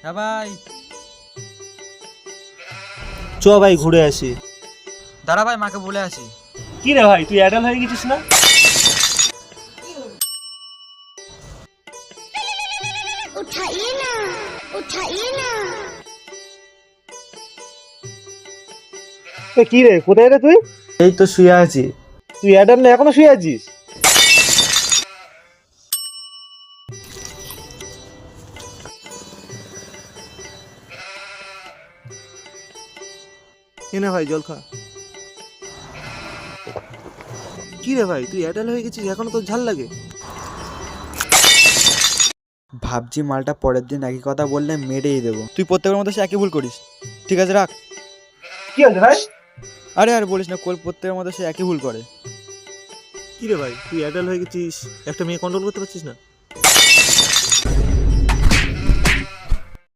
হ্যাঁ ভাই। চ ভাই ঘুরে আসি। দাঁড়া ভাই, মাকে বলে আসি। কি রে ভাই, তুই অ্যাডাল্ট হয়ে গেছিস না? उठाइए ना, उठाइए ना। কি রে, কোথায় রে তুই? এই তো শুয়ে আছি। তুই অ্যাডাল্ট না, এখনো শুয়ে আছিস? এনে ভাই জল খা। কি রে ভাই, তুই অ্যাডাল্ট হয়ে গেছিস, এখনো তোর ঝাল লাগে? ভাবছি মালটা পরের দিন একই কথা বললে মেরেই দেবো। তুই প্রত্যেকের মধ্যে সে একই ভুল করিস। ঠিক আছে, রাখ। কি হয়েছে ভাই? আরে আর বলিস না, প্রত্যেকের মধ্যে সে একই ভুল করে। কি রে ভাই, তুই অ্যাডাল্ট হয়ে গেছিস, একটা মেয়ে কন্ট্রোল করতে পারছিস না?